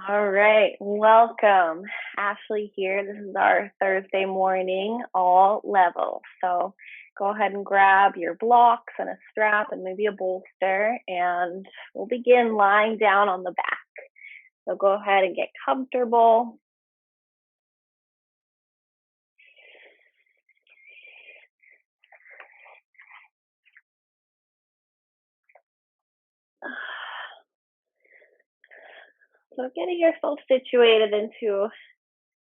All right, welcome. Ashley here. This is our Thursday morning, all levels. So go ahead and grab your blocks and a strap and maybe a bolster, and we'll begin lying down on the back. So go ahead and get comfortable. So getting yourself situated into a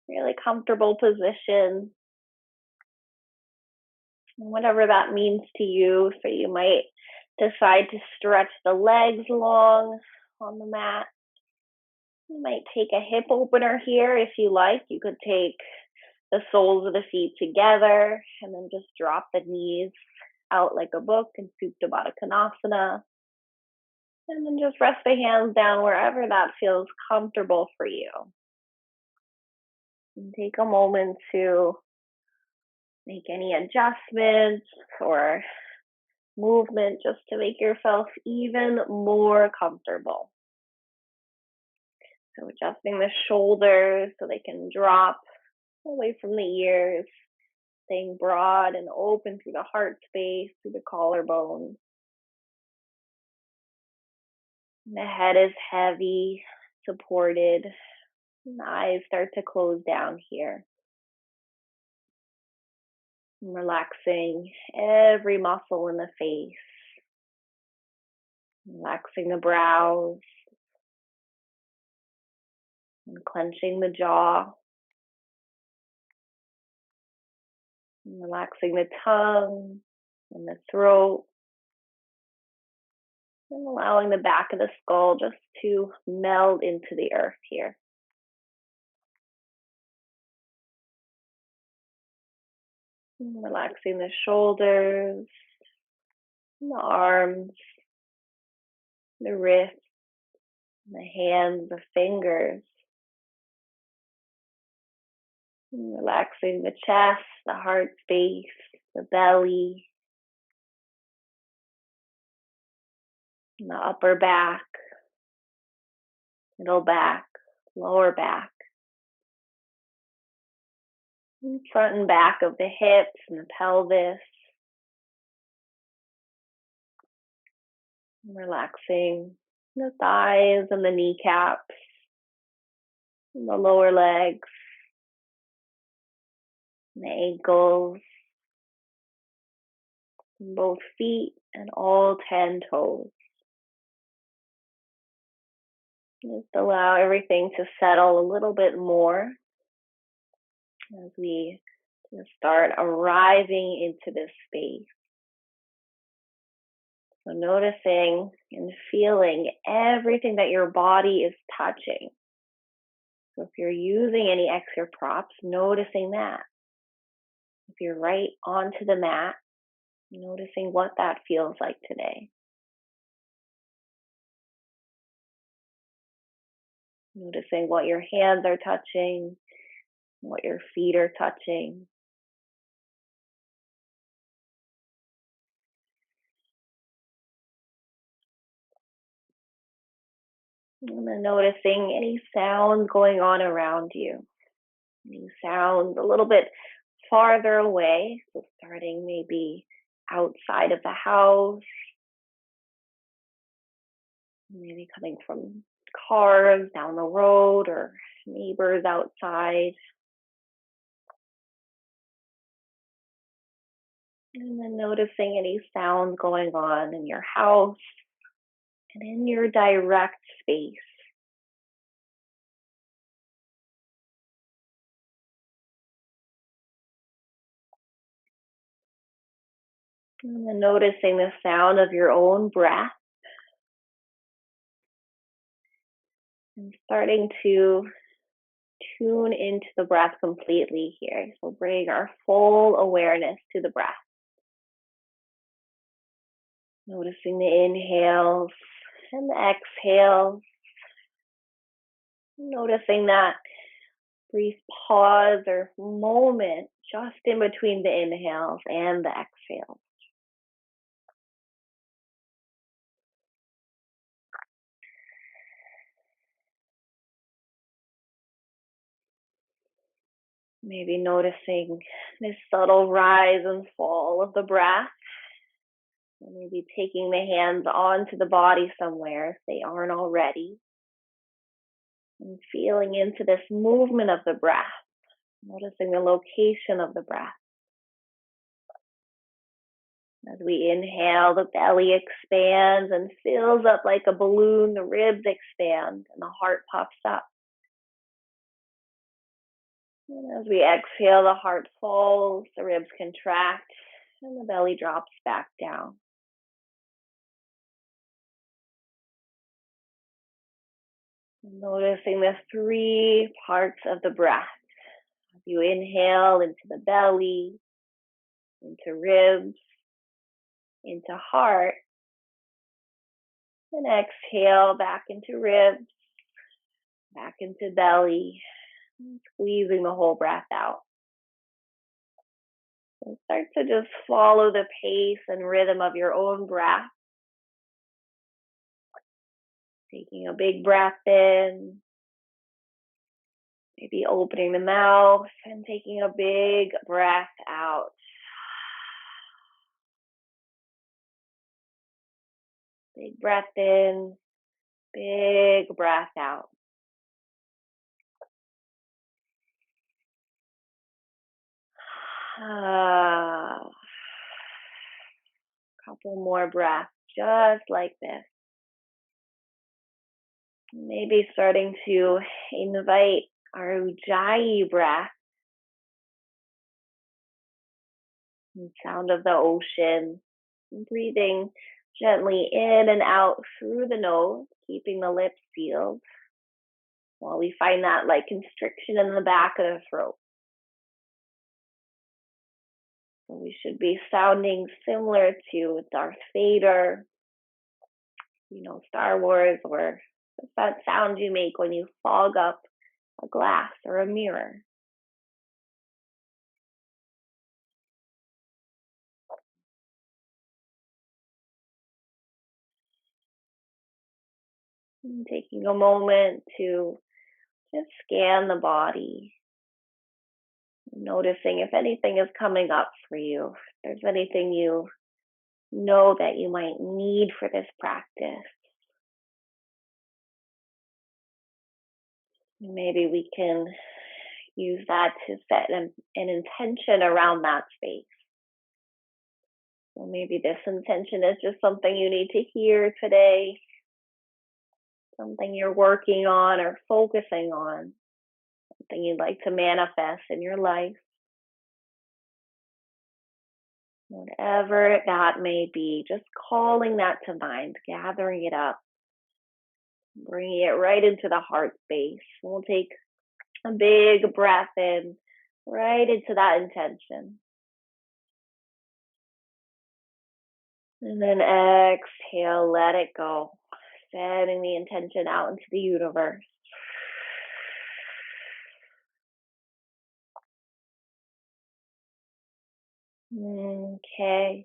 really comfortable position, whatever that means to you. So you might decide to stretch the legs long on the mat. You might take a hip opener here if you like. You could take the soles of the feet together and then just drop the knees out like a book in Supta Baddha Konasana. And then just rest the hands down wherever that feels comfortable for you. And take a moment to make any adjustments or movement just to make yourself even more comfortable. So adjusting the shoulders so they can drop away from the ears, staying broad and open through the heart space, through the collarbone. The head is heavy, supported. And the eyes start to close down here. And relaxing every muscle in the face. Relaxing the brows. And clenching the jaw. And relaxing the tongue and the throat. And allowing the back of the skull just to meld into the earth here. And relaxing the shoulders, the arms, the wrists, the hands, the fingers. And relaxing the chest, the heart space, the belly, and the upper back, middle back, lower back, and front and back of the hips and the pelvis. And relaxing the thighs and the kneecaps, and the lower legs, and the ankles, and both feet and all 10 toes. Just allow everything to settle a little bit more as we start arriving into this space. So noticing and feeling everything that your body is touching. So if you're using any extra props, noticing that. If you're right onto the mat, noticing what that feels like today. Noticing what your hands are touching, what your feet are touching. And then noticing any sounds going on around you. Any sounds a little bit farther away. So starting maybe outside of the house. Maybe coming from cars down the road or neighbors outside. And then noticing any sounds going on in your house and in your direct space. And then noticing the sound of your own breath. And starting to tune into the breath completely here. So bring our full awareness to the breath. Noticing the inhales and the exhales. Noticing that brief pause or moment just in between the inhales and the exhales. Maybe noticing this subtle rise and fall of the breath. Maybe taking the hands onto the body somewhere if they aren't already. And feeling into this movement of the breath. Noticing the location of the breath. As we inhale, the belly expands and fills up like a balloon. The ribs expand and the heart puffs up. And as we exhale, the heart falls, the ribs contract, and the belly drops back down. Noticing the 3 parts of the breath. As you inhale into the belly, into ribs, into heart, and exhale back into ribs, back into belly, squeezing the whole breath out. So start to just follow the pace and rhythm of your own breath. Taking a big breath in, maybe opening the mouth and taking a big breath out. Big breath in, big breath out. Couple more breaths, just like this. Maybe starting to invite our Ujjayi breath, the sound of the ocean, breathing gently in and out through the nose, keeping the lips sealed, while we find that like constriction in the back of the throat. So we should be sounding similar to Darth Vader, Star Wars, or that sound you make when you fog up a glass or a mirror. And taking a moment to just scan the body, noticing if anything is coming up for you, if there's anything you know that you might need for this practice. Maybe we can use that to set an intention around that space. So maybe this intention is just something you need to hear today, something you're working on or focusing on, something you'd like to manifest in your life. Whatever that may be, just calling that to mind, gathering it up, bringing it right into the heart space. We'll take a big breath in, right into that intention. And then exhale, let it go. Sending the intention out into the universe. Okay,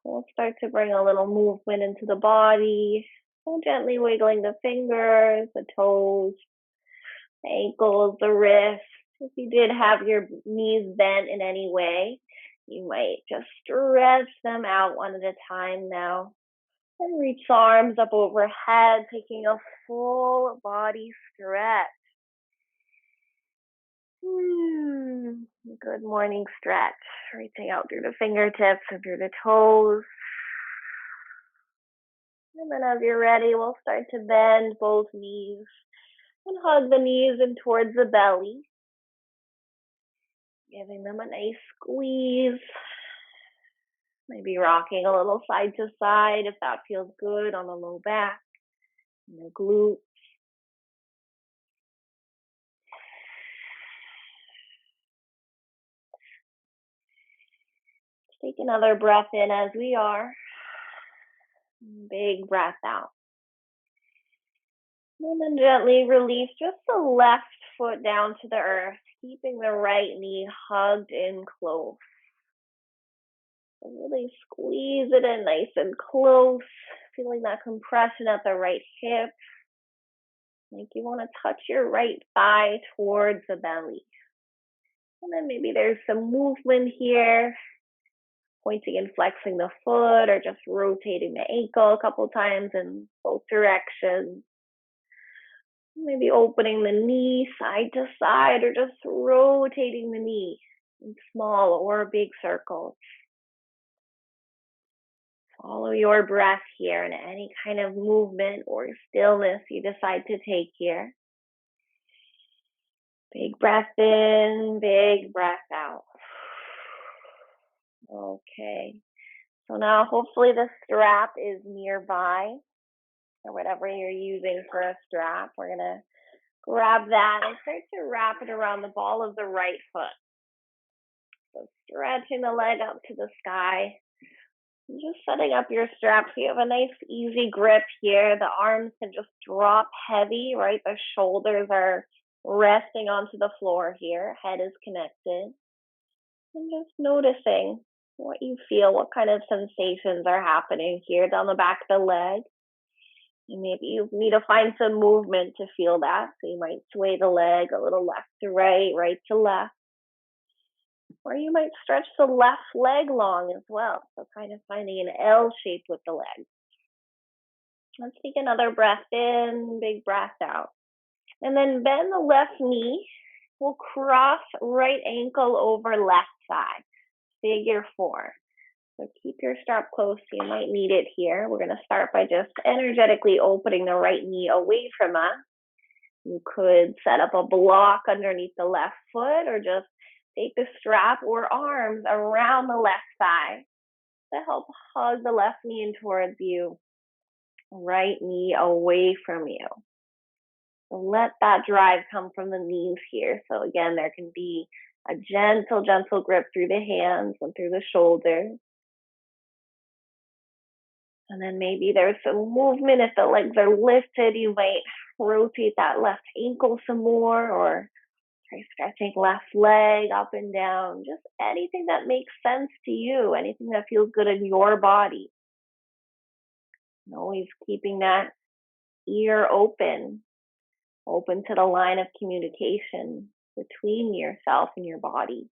we'll start to bring a little movement into the body. So gently wiggling the fingers, the toes, ankles, the wrists. If you did have your knees bent in any way, you might just stretch them out one at a time now. And reach the arms up overhead, taking a full body stretch. Good morning stretch. Reaching out through the fingertips and through the toes. And then as you're ready, we'll start to bend both knees and hug the knees in towards the belly. Giving them a nice squeeze. Maybe rocking a little side to side if that feels good on the low back and the glutes. Take another breath in as we are. Big breath out. And then gently release just the left foot down to the earth, keeping the right knee hugged in close. And really squeeze it in nice and close, feeling that compression at the right hip. Like you want to touch your right thigh towards the belly. And then maybe there's some movement here, pointing and flexing the foot or just rotating the ankle a couple times in both directions. Maybe opening the knee side to side or just rotating the knee in small or big circles. Follow your breath here and any kind of movement or stillness you decide to take here. Big breath in, big breath out. Okay. So now hopefully the strap is nearby or whatever you're using for a strap. We're going to grab that and start to wrap it around the ball of the right foot. So stretching the leg up to the sky. And just setting up your strap so you have a nice easy grip here. The arms can just drop heavy, right? The shoulders are resting onto the floor here. Head is connected. And just noticing what you feel, what kind of sensations are happening here down the back of the leg. And maybe you need to find some movement to feel that. So you might sway the leg a little left to right, right to left. Or you might stretch the left leg long as well. So kind of finding an L shape with the leg. Let's take another breath in, big breath out. And then bend the left knee. We'll cross right ankle over left side. Figure 4. So keep your strap close. You might need it here. We're going to start by just energetically opening the right knee away from us. You could set up a block underneath the left foot or just take the strap or arms around the left thigh to help hug the left knee in towards you. Right knee away from you. So let that drive come from the knees here. So again, there can be a gentle, gentle grip through the hands and through the shoulders. And then maybe there's some movement. If the legs are lifted, you might rotate that left ankle some more or try stretching left leg up and down. Just anything that makes sense to you, anything that feels good in your body. And always keeping that ear open to the line of communication between yourself and your body.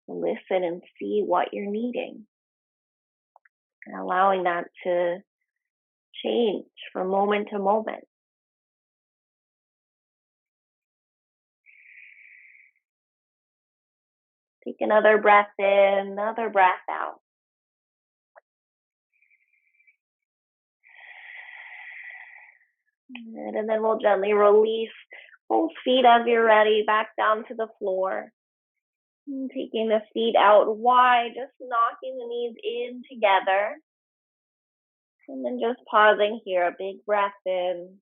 Listen and see what you're needing. And allowing that to change from moment to moment. Take another breath in, another breath out. Good. And then we'll gently release both feet as you're ready, back down to the floor. And taking the feet out wide, just knocking the knees in together. And then just pausing here, a big breath in,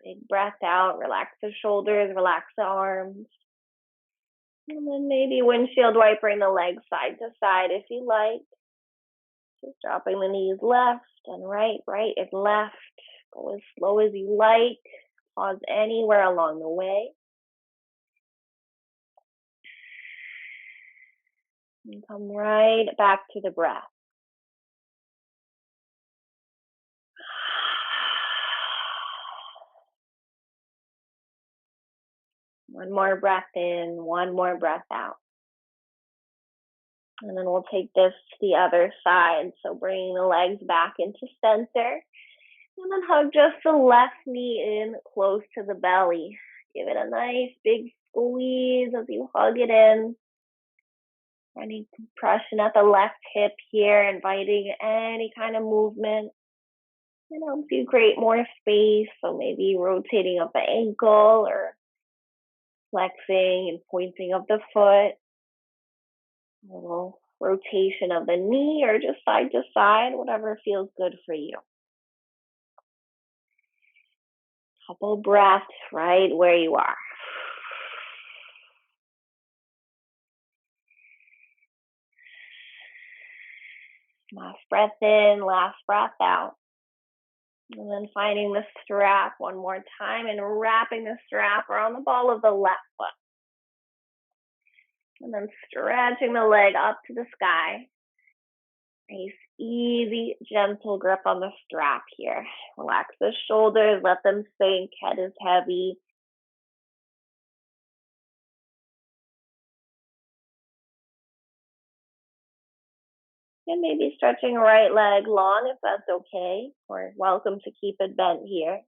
big breath out. Relax the shoulders, relax the arms. And then maybe windshield wipering the legs side to side if you like. Just dropping the knees left and right, right and left. Go as slow as you like. Pause anywhere along the way. And come right back to the breath. One more breath in, one more breath out. And then we'll take this to the other side. So bringing the legs back into center. And then hug just the left knee in close to the belly. Give it a nice big squeeze as you hug it in. Any compression at the left hip here, inviting any kind of movement. It helps you create more space. So maybe rotating of the ankle or flexing and pointing of the foot. A little rotation of the knee or just side to side, whatever feels good for you. Couple breaths right where you are. Last breath in, last breath out. And then finding the strap one more time and wrapping the strap around the ball of the left foot. And then stretching the leg up to the sky. Nice, easy, gentle grip on the strap here. Relax the shoulders, let them sink, head is heavy. And maybe stretching right leg long if that's okay. Or welcome to keep it bent here.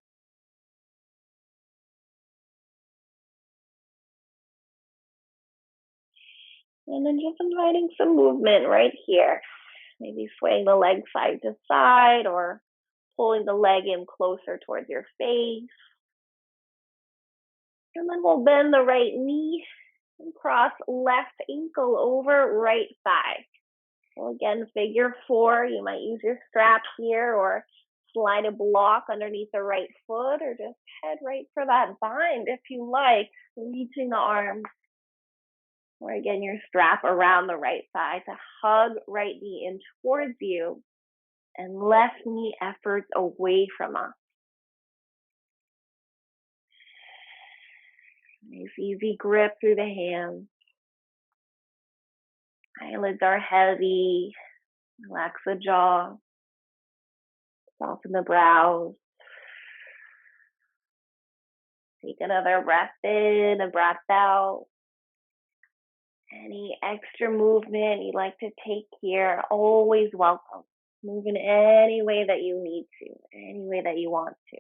And then just inviting some movement right here. Maybe swaying the leg side to side or pulling the leg in closer towards your face. And then we'll bend the right knee and cross left ankle over right thigh. So again, figure four. You might use your strap here or slide a block underneath the right foot or just head right for that bind if you like, reaching the arms. Or again, your strap around the right thigh to hug right knee in towards you and left knee efforts away from us. Nice easy grip through the hands. Eyelids are heavy. Relax the jaw. Soften the brows. Take another breath in, a breath out. Any extra movement you'd like to take here, always welcome. Move in any way that you need to, any way that you want to.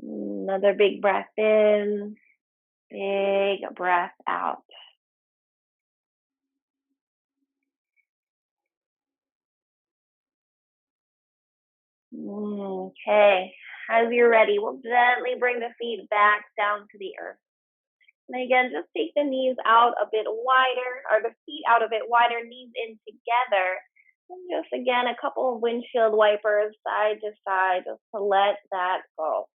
Another big breath in, big breath out. Okay, as you're ready, we'll gently bring the feet back down to the earth. And again, just take the knees out a bit wider, or the feet out a bit wider, knees in together. And just again, a couple of windshield wipers side to side, just to let that go.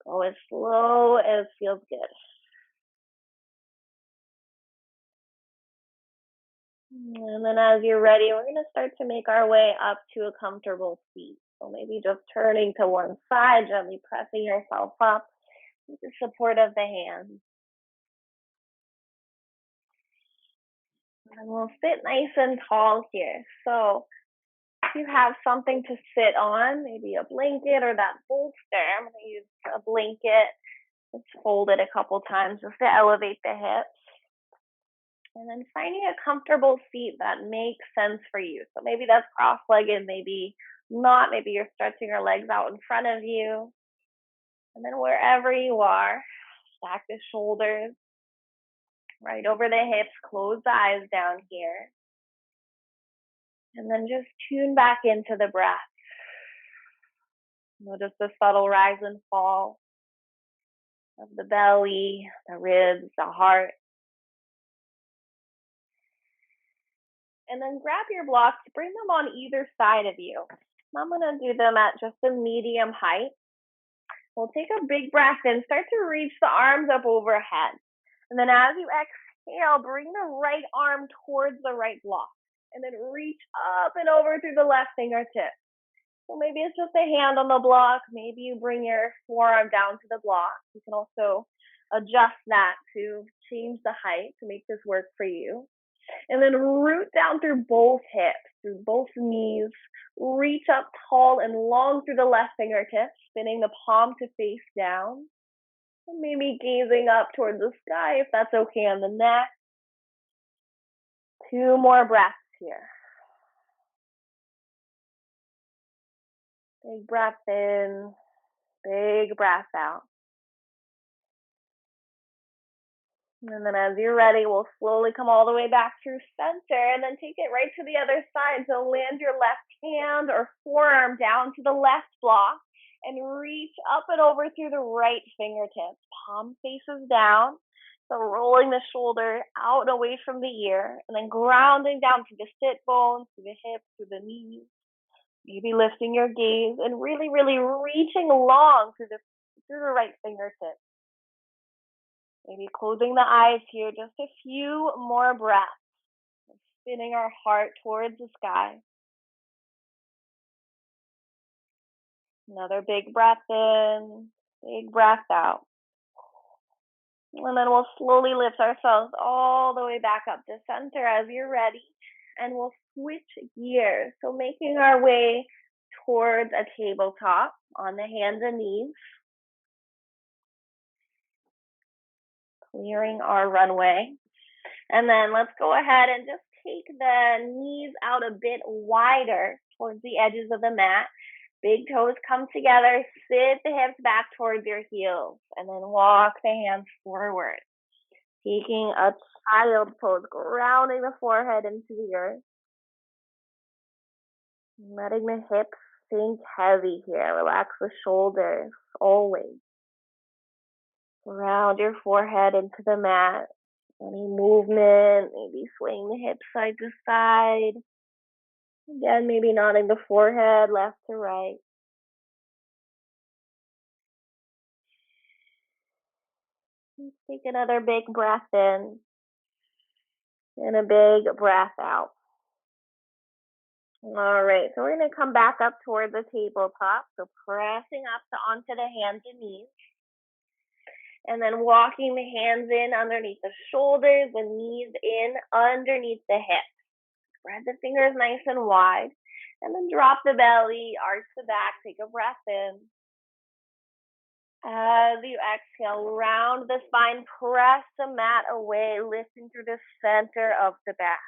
Go as slow as feels good. And then as you're ready, we're going to start to make our way up to a comfortable seat. So maybe just turning to one side, gently pressing yourself up with the support of the hands. And we'll sit nice and tall here. So if you have something to sit on, maybe a blanket or that bolster, I'm going to use a blanket. Just fold it a couple times just to elevate the hips. And then finding a comfortable seat that makes sense for you. So maybe that's cross-legged, maybe not. Maybe you're stretching your legs out in front of you. And then wherever you are, stack the shoulders right over the hips. Close the eyes down here. And then just tune back into the breath. Notice the subtle rise and fall of the belly, the ribs, the heart. And then grab your blocks, bring them on either side of you. I'm going to do them at just a medium height. We'll take a big breath in, start to reach the arms up overhead. And then as you exhale, bring the right arm towards the right block. And then reach up and over through the left fingertip. So maybe it's just a hand on the block. Maybe you bring your forearm down to the block. You can also adjust that to change the height to make this work for you. And then root down through both hips, through both knees. Reach up tall and long through the left fingertips, spinning the palm to face down. And maybe gazing up towards the sky if that's okay on the neck. 2 more breaths here. Big breath in, big breath out. And then as you're ready, we'll slowly come all the way back through center and then take it right to the other side. So land your left hand or forearm down to the left block and reach up and over through the right fingertips. Palm faces down. So rolling the shoulder out and away from the ear and then grounding down to the sit bones, to the hips, to the knees. Maybe lifting your gaze and really, really reaching long through the right fingertips. Maybe closing the eyes here, just a few more breaths. Spinning our heart towards the sky. Another big breath in, big breath out. And then we'll slowly lift ourselves all the way back up to center as you're ready. And we'll switch gears. So making our way towards a tabletop on the hands and knees. clearing our runway. And then let's go ahead and just take the knees out a bit wider towards the edges of the mat. Big toes come together, sit the hips back towards your heels, and then walk the hands forward. Taking a child pose, grounding the forehead into the earth. Letting the hips sink heavy here. Relax the shoulders, always. Ground your forehead into the mat. Any movement, maybe swaying the hips side to side. Again, maybe nodding the forehead left to right. Let's take another big breath in and a big breath out. All right, so we're going to come back up toward the tabletop. So pressing up onto the hands and knees. And then walking the hands in underneath the shoulders, the knees in underneath the hips. Spread the fingers nice and wide. And then drop the belly, arch the back, take a breath in. As you exhale, round the spine, press the mat away, lifting through the center of the back.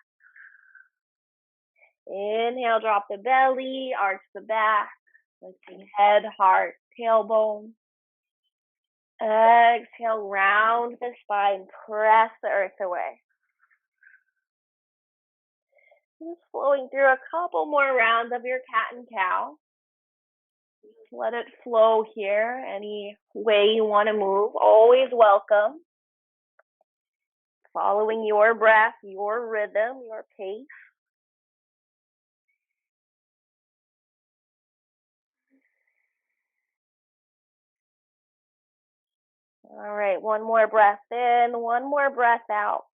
Inhale, drop the belly, arch the back, lifting head, heart, tailbone. Exhale, round the spine, press the earth away. Just flowing through a couple more rounds of your cat and cow. Just let it flow here, any way you want to move, always welcome. Following your breath, your rhythm, your pace. All right, one more breath in, one more breath out.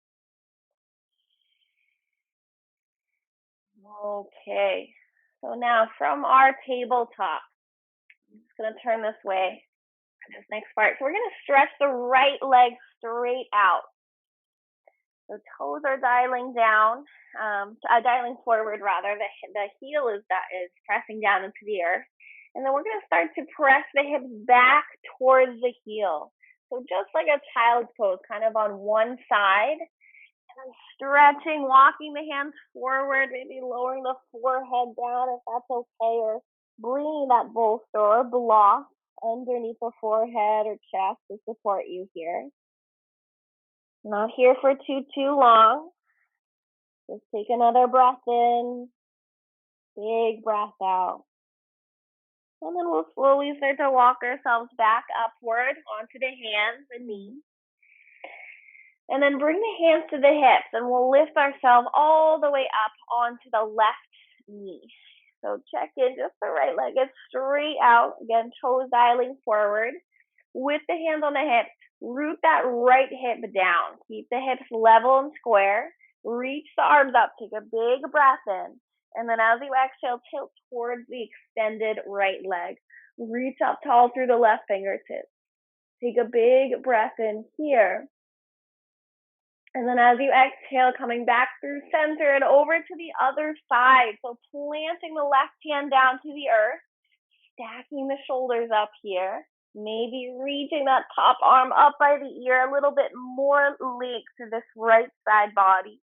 Okay, so now from our tabletop, I'm just going to turn this way for this next part. So we're going to stretch the right leg straight out. The toes are dialing down, dialing forward rather. The heel is pressing down into the earth. And then we're going to start to press the hips back towards the heel. So just like a child's pose, kind of on one side. And then stretching, walking the hands forward, maybe lowering the forehead down if that's okay, or bringing that bolster or block underneath the forehead or chest to support you here. Not here for too long. Just take another breath in, big breath out. And then we'll slowly start to walk ourselves back upward onto the hands and knees. And then bring the hands to the hips, and we'll lift ourselves all the way up onto the left knee. So check in, just the right leg is straight out. Again, toes dialing forward. With the hands on the hips, root that right hip down. Keep the hips level and square. Reach the arms up. Take a big breath in. And then as you exhale, tilt towards the extended right leg. Reach up tall through the left fingertips. Take a big breath in here. And then as you exhale, coming back through center and over to the other side. So planting the left hand down to the earth, stacking the shoulders up here. Maybe reaching that top arm up by the ear, a little bit more length to this right side body.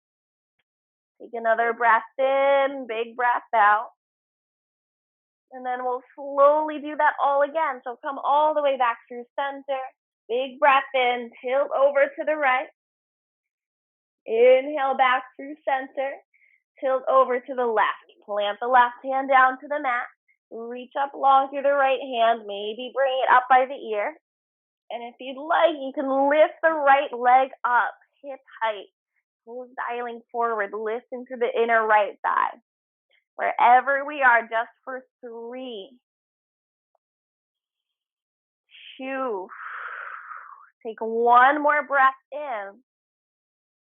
Take another breath in, big breath out. And then we'll slowly do that all again. So come all the way back through center. Big breath in, tilt over to the right. Inhale back through center. Tilt over to the left. Plant the left hand down to the mat. Reach up long through the right hand. Maybe bring it up by the ear. And if you'd like, you can lift the right leg up, hip height. Toes dialing forward, lifting to the inner right thigh. Wherever we are, just for 3, 2. Take one more breath in.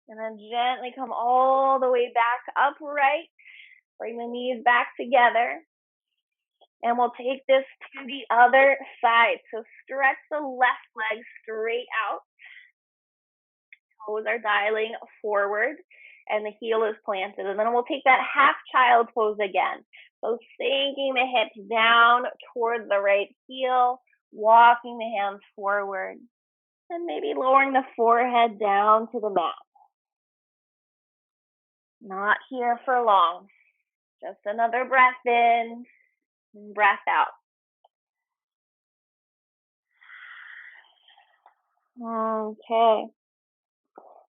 And then gently come all the way back upright. Bring the knees back together. And we'll take this to the other side. So stretch the left leg straight out. Toes are dialing forward and the heel is planted. And then we'll take that half child pose again. So sinking the hips down towards the right heel, walking the hands forward. And maybe lowering the forehead down to the mat. Not here for long. Just another breath in and breath out. Okay.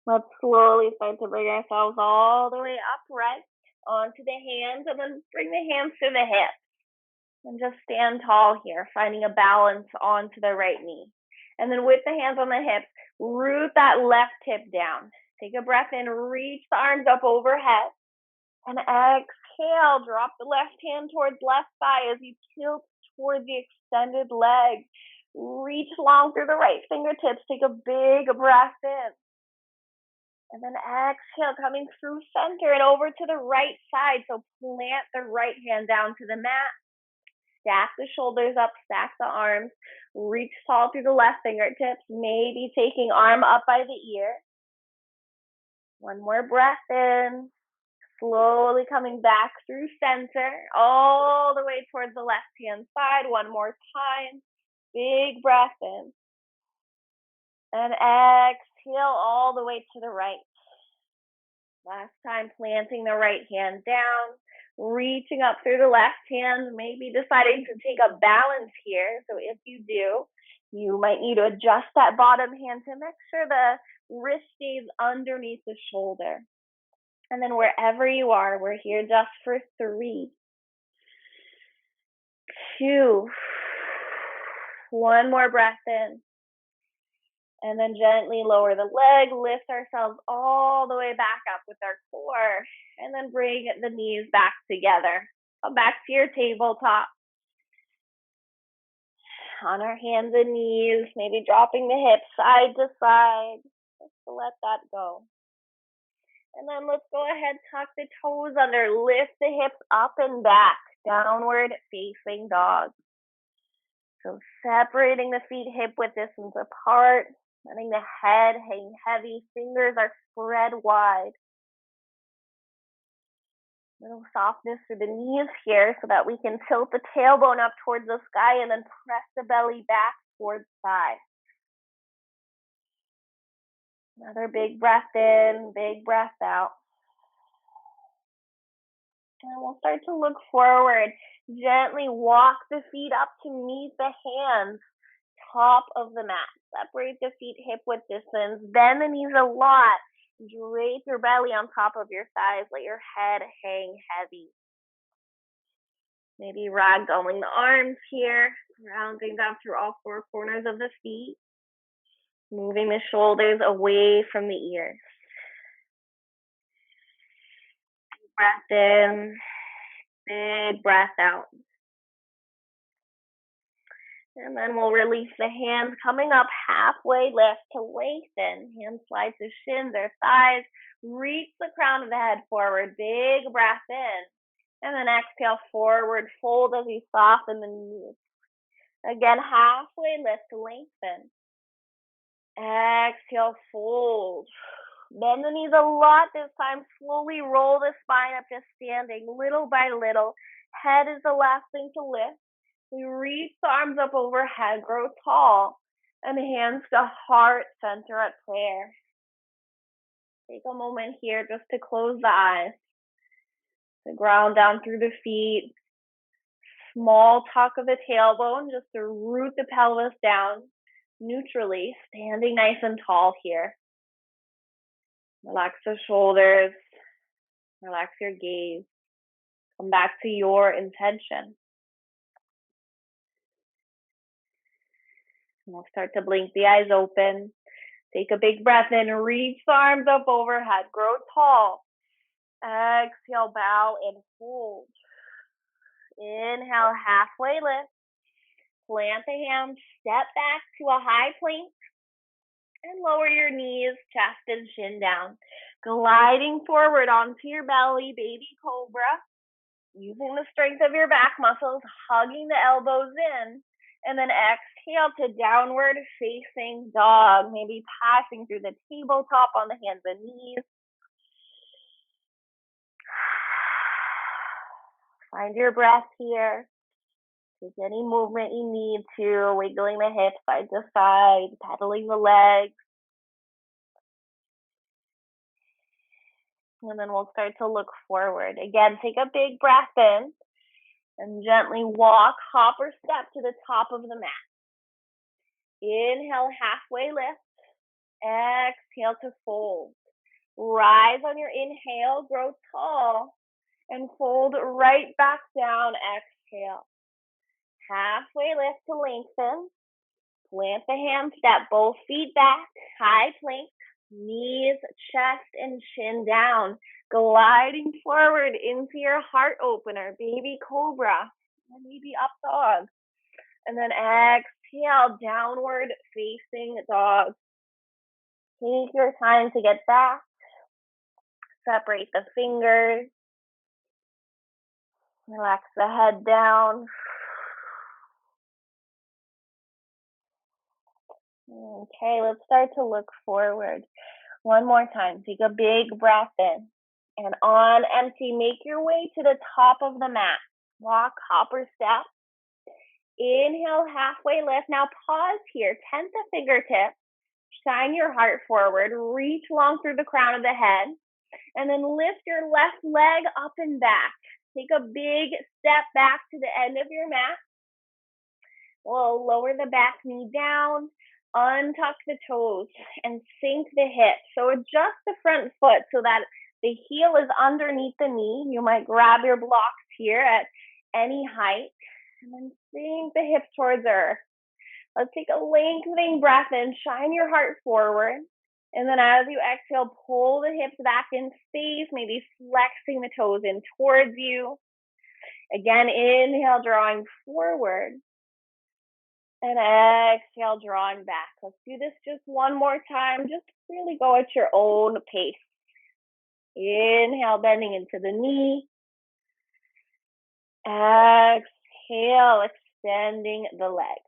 Let's slowly start to bring ourselves all the way upright onto the hands, and then bring the hands to the hips. And just stand tall here, finding a balance onto the right knee. And then with the hands on the hips, root that left hip down. Take a breath in, reach the arms up overhead. And exhale, drop the left hand towards left thigh as you tilt towards the extended leg. Reach long through the right fingertips. Take a big breath in. And then exhale, coming through center and over to the right side. So plant the right hand down to the mat. Stack the shoulders up, stack the arms. Reach tall through the left fingertips. Maybe taking arm up by the ear. One more breath in. Slowly coming back through center, all the way towards the left-hand side. One more time. Big breath in. And exhale all the way to the right. Last time, planting the right hand down, reaching up through the left hand, maybe deciding to take a balance here. So if you do, you might need to adjust that bottom hand to make sure the wrist stays underneath the shoulder. And then wherever you are, we're here just for 3, 2, one more breath in. And then gently lower the leg, lift ourselves all the way back up with our core. And then bring the knees back together. Come back to your tabletop. On our hands and knees, maybe dropping the hips side to side. Just to let that go. And then let's go ahead, tuck the toes under, lift the hips up and back, downward facing dog. So separating the feet hip width distance apart, letting the head hang heavy, fingers are spread wide. Little softness through the knees here so that we can tilt the tailbone up towards the sky and then press the belly back towards thigh. Another big breath in, big breath out. And we'll start to look forward. Gently walk the feet up to meet the hands, top of the mat. Separate the feet hip width distance. Bend the knees a lot. Drape your belly on top of your thighs. Let your head hang heavy. Maybe ragdolling the arms here. Rounding down through all 4 corners of the feet. Moving the shoulders away from the ears. Breath in, big breath out. And then we'll release the hands, coming up halfway lift to lengthen. Hands slide to shins or thighs. Reach the crown of the head forward. Big breath in. And then exhale, forward fold as you soften the knees. Again, halfway lift to lengthen. Exhale, fold. Bend the knees a lot this time. Slowly roll the spine up to standing, little by little. Head is the last thing to lift. We reach the arms up overhead, grow tall, and hands to heart center at prayer. Take a moment here just to close the eyes. To ground down through the feet. Small tuck of the tailbone just to root the pelvis down neutrally, standing nice and tall here. Relax the shoulders. Relax your gaze. Come back to your intention. And we'll start to blink the eyes open. Take a big breath in. Reach the arms up overhead. Grow tall. Exhale, bow and fold. Inhale, halfway lift. Plant the hands. Step back to a high plank. And lower your knees, chest and shin down. Gliding forward onto your belly, baby cobra. Using the strength of your back muscles, hugging the elbows in. And then exhale to downward facing dog. Maybe passing through the tabletop on the hands and knees. Find your breath here. Take any movement you need to, wiggling the hips side to side, pedaling the legs. And then we'll start to look forward. Again, take a big breath in and gently walk, hop, or step to the top of the mat. Inhale, halfway lift. Exhale to fold. Rise on your inhale, grow tall, and fold right back down. Exhale. Halfway lift to lengthen. Plant the hands, step both feet back, high plank, knees, chest, and chin down. Gliding forward into your heart opener, baby cobra, or maybe up dog. And then exhale, downward facing dog. Take your time to get back. Separate the fingers. Relax the head down. Okay, let's start to look forward. One more time. Take a big breath in. And on empty, make your way to the top of the mat. Walk, hop, or step. Inhale, halfway lift. Now pause here. Tense the fingertips. Shine your heart forward. Reach long through the crown of the head. And then lift your left leg up and back. Take a big step back to the end of your mat. We'll lower the back knee down. Untuck the toes and sink the hips. So adjust the front foot so that the heel is underneath the knee. You might grab your blocks here at any height and then sink the hips towards earth. Let's take a lengthening breath in. Shine your heart forward. And then as you exhale, pull the hips back in space, maybe flexing the toes in towards you. Again, inhale, drawing forward. And exhale, drawing back. Let's do this just one more time. Just really go at your own pace. Inhale, bending into the knee. Exhale, extending the leg.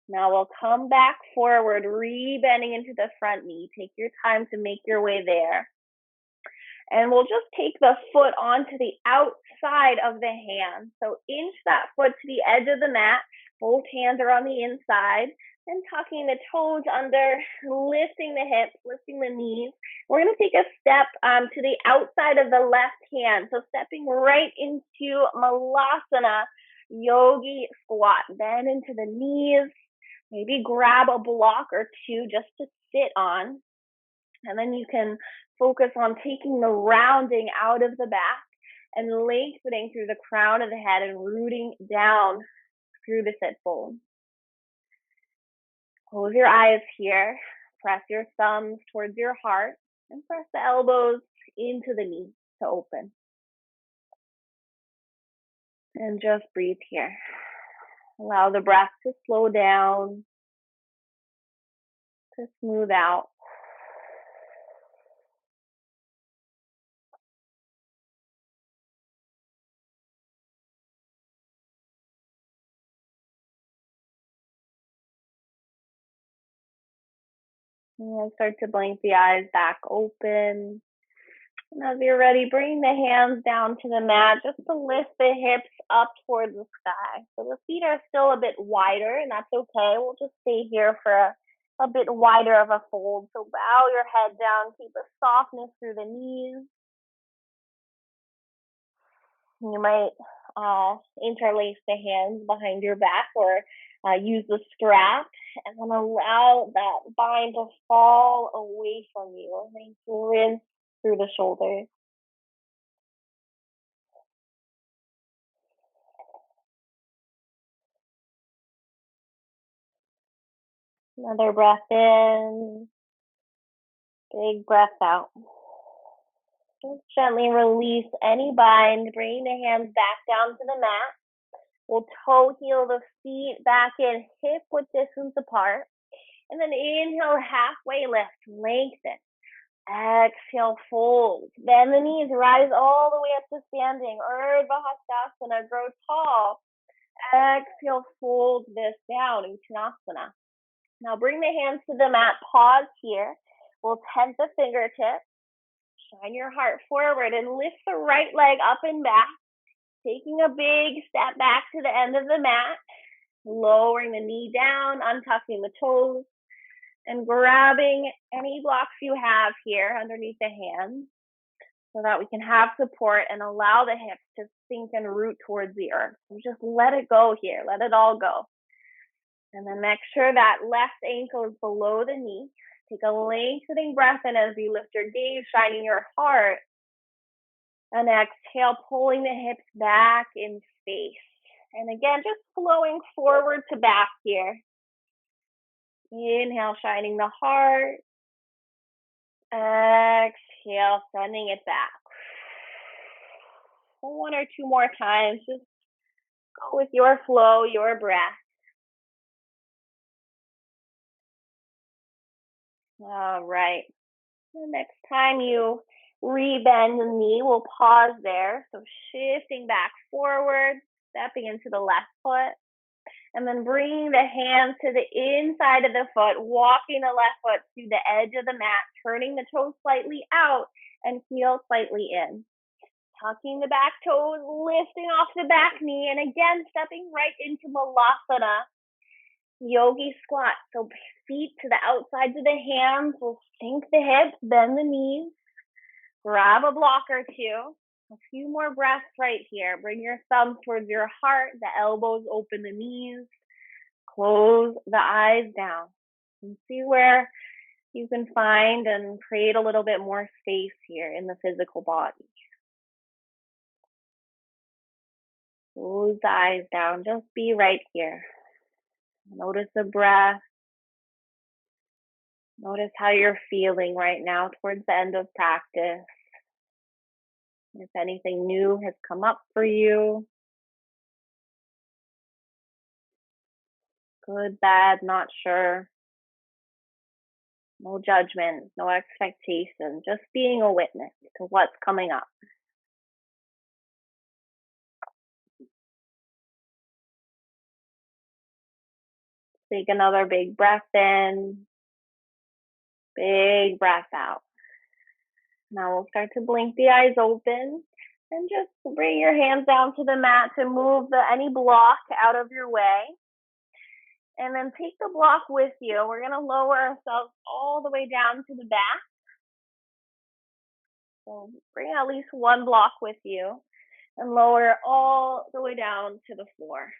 Now we'll come back forward, re-bending into the front knee. Take your time to make your way there. And we'll just take the foot onto the outside of the hand. So inch that foot to the edge of the mat. Both hands are on the inside. And tucking the toes under, lifting the hips, lifting the knees. We're going to take a step to the outside of the left hand. So stepping right into Malasada, Yogi squat. Bend into the knees. Maybe grab a block or two just to sit on. And then you can focus on taking the rounding out of the back and lengthening through the crown of the head and rooting down through the sit bone. Close your eyes here. Press your thumbs towards your heart and press the elbows into the knees to open. And just breathe here. Allow the breath to slow down, to smooth out. And start to blink the eyes back open. And as you're ready, bring the hands down to the mat just to lift the hips up towards the sky. So the feet are still a bit wider, and that's okay. We'll just stay here for a bit wider of a fold. So bow your head down, keep a softness through the knees. You might interlace the hands behind your back or use the strap and then allow that bind to fall away from you. Nice rinse through the shoulders. Another breath in. Big breath out. Just gently release any bind. Bring the hands back down to the mat. We'll toe heel the feet back in, hip width distance apart. And then inhale, halfway lift, lengthen. Exhale, fold. Bend the knees, rise all the way up to standing. Urdhva Hastasana, grow tall. Exhale, fold this down, Uttanasana. Now bring the hands to the mat, pause here. We'll tense the fingertips. Shine your heart forward and lift the right leg up and back. Taking a big step back to the end of the mat, lowering the knee down, untucking the toes, and grabbing any blocks you have here underneath the hands so that we can have support and allow the hips to sink and root towards the earth. So just let it go here. Let it all go. And then make sure that left ankle is below the knee. Take a lengthening breath in as you lift your gaze, shining your heart. And exhale, pulling the hips back in space. And again, just flowing forward to back here. Inhale, shining the heart. Exhale, sending it back. One or two more times. Just go with your flow, your breath. All right. The next time you rebend the knee, we'll pause there. So shifting back forward, stepping into the left foot, and then bringing the hands to the inside of the foot, walking the left foot to the edge of the mat, turning the toes slightly out and heel slightly in. Tucking the back toes, lifting off the back knee, and again, stepping right into Malasada, Yogi squat. So feet to the outsides of the hands. We'll sink the hips, bend the knees, grab a block or two. A few more breaths right here. Bring your thumbs towards your heart, the elbows open the knees, close the eyes down, and see where you can find and create a little bit more space here in the physical body. Close the eyes down, just be right here. Notice the breath. Notice how you're feeling right now towards the end of practice. If anything new has come up for you. Good, bad, not sure. No judgment, no expectation, just being a witness to what's coming up. Take another big breath in, big breath out. Now we'll start to blink the eyes open and just bring your hands down to the mat to move any block out of your way. And then take the block with you. We're going to lower ourselves all the way down to the back. So bring at least one block with you and lower all the way down to the floor.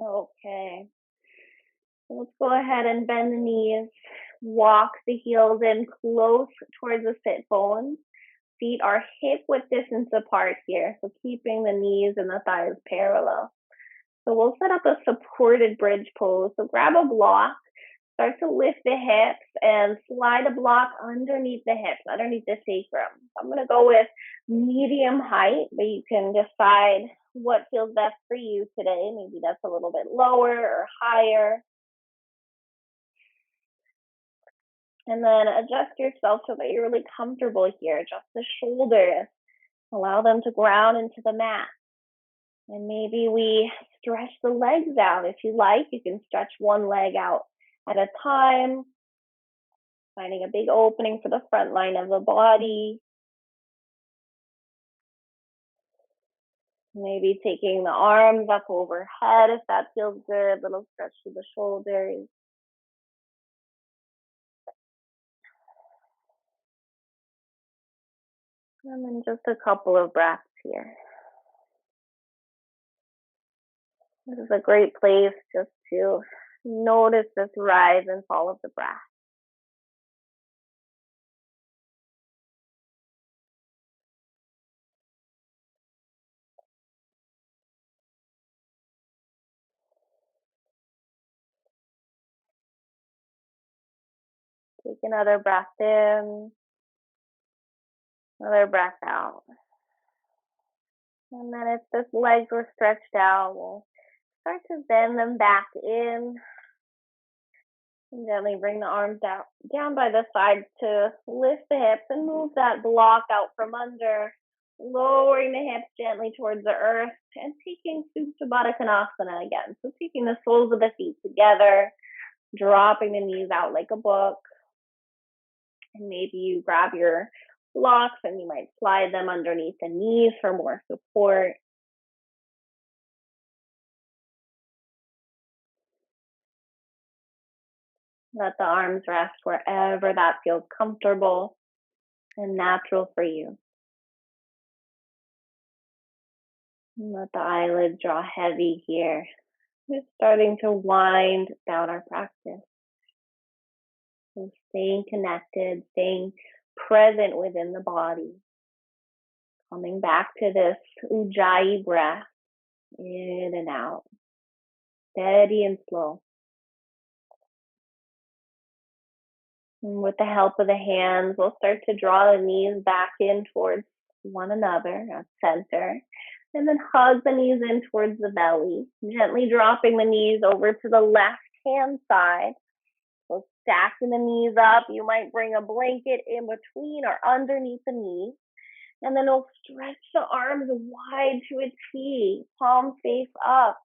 Okay. So let's go ahead and bend the knees. Walk the heels in close towards the sit bones. Feet are hip width distance apart here. So keeping the knees and the thighs parallel. So we'll set up a supported bridge pose. So grab a block, start to lift the hips and slide a block underneath the hips, underneath the sacrum. I'm going to go with medium height, but you can decide what feels best for you today. Maybe that's a little bit lower or higher. And then adjust yourself so that you're really comfortable here. Adjust the shoulders. Allow them to ground into the mat. And maybe we stretch the legs out. If you like, you can stretch one leg out at a time, finding a big opening for the front line of the body. Maybe taking the arms up overhead if that feels good. Little stretch to the shoulders. And then just a couple of breaths here. This is a great place just to notice this rise and fall of the breath. Take another breath in, another breath out. And then if the legs were stretched out, we'll start to bend them back in. And gently bring the arms down by the sides to lift the hips and move that block out from under. Lowering the hips gently towards the earth and taking Supta Baddha Konasana again. So taking the soles of the feet together, dropping the knees out like a book. And maybe you grab your blocks, and you might slide them underneath the knees for more support. Let the arms rest wherever that feels comfortable and natural for you. And let the eyelids draw heavy here. Just starting to wind down our practice. So staying connected, staying present within the body. Coming back to this Ujjayi breath, in and out. Steady and slow. And with the help of the hands, we'll start to draw the knees back in towards one another at center. And then hug the knees in towards the belly. Gently dropping the knees over to the left hand side. So stacking the knees up. You might bring a blanket in between or underneath the knees. And then we'll stretch the arms wide to a T. Palm face up.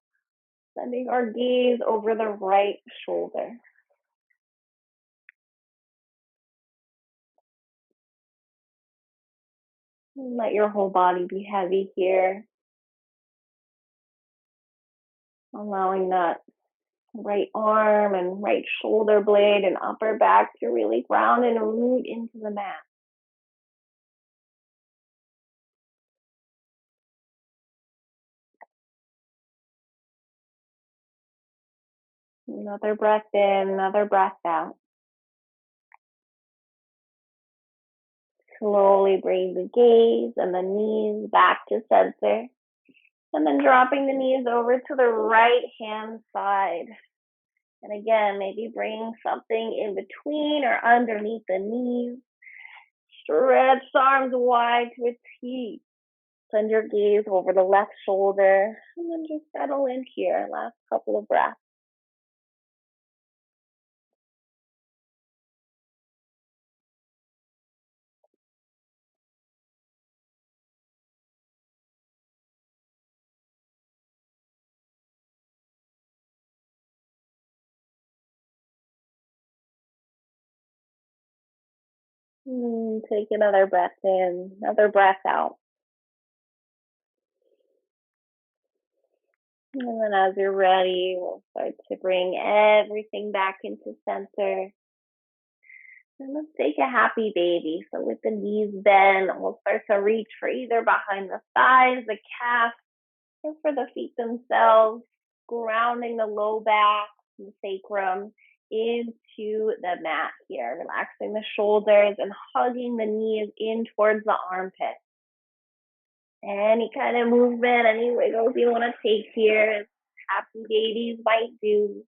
Sending our gaze over the right shoulder. Let your whole body be heavy here. Allowing that right arm and right shoulder blade and upper back to really ground and root into the mat. Another breath in, another breath out. Slowly bring the gaze and the knees back to center. And then dropping the knees over to the right hand side. And again, maybe bring something in between or underneath the knees. Stretch the arms wide to a T. Send your gaze over the left shoulder. And then just settle in here. Last couple of breaths. Take another breath in, another breath out. And then as you're ready, we'll start to bring everything back into center. And let's take a happy baby. So with the knees bent, we'll start to reach for either behind the thighs, the calf, or for the feet themselves, grounding the low back, the sacrum into the mat here, relaxing the shoulders and hugging the knees in towards the armpit. Any kind of movement, any wiggles you want to take here, as happy babies might do.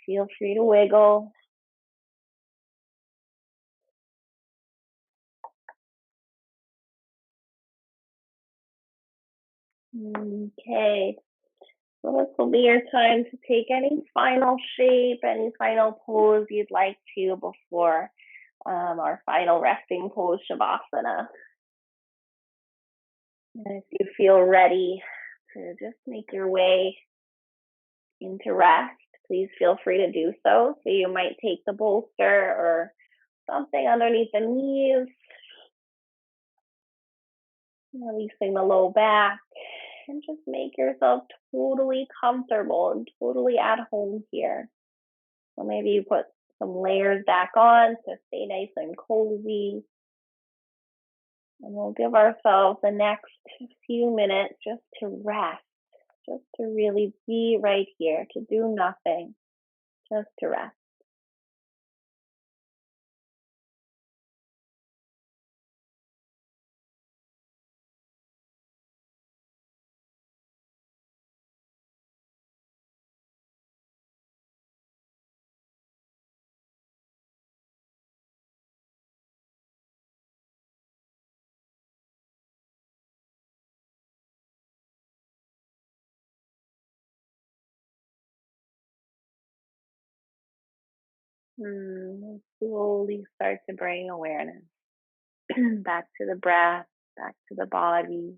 Feel free to wiggle. Okay, so this will be your time to take any final shape, any final pose you'd like to before our final resting pose, Shavasana. And if you feel ready to just make your way into rest, please feel free to do so. So you might take the bolster or something underneath the knees, releasing the low back, and just make yourself totally comfortable and totally at home here. So maybe you put some layers back on to stay nice and cozy. And we'll give ourselves the next few minutes just to rest, just to really be right here, to do nothing, just to rest. We'll slowly start to bring awareness back to the breath, back to the body.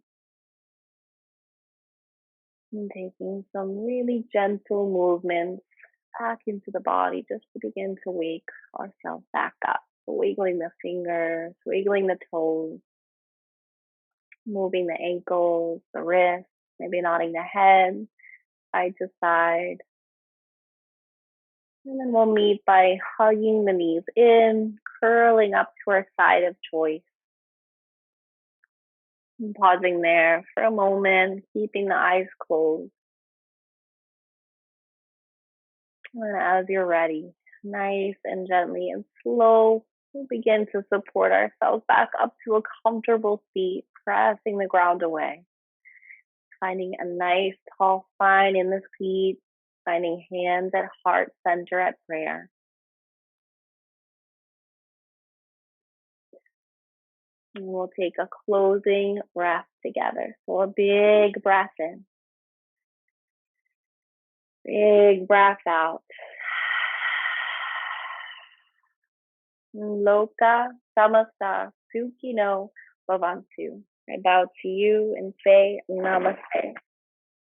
And taking some really gentle movements back into the body just to begin to wake ourselves back up. wiggling the fingers, wiggling the toes, moving the ankles, the wrists, maybe nodding the head side to side. And then we'll meet by hugging the knees in, curling up to our side of choice. And pausing there for a moment, keeping the eyes closed. And as you're ready, nice and gently and slow, we'll begin to support ourselves back up to a comfortable seat, pressing the ground away. Finding a nice tall spine in the seat, finding hands at heart center at prayer. And we'll take a closing breath together. So a big breath in, big breath out. Loka Samasta Sukino Bhavantu. I bow to you and say namaste.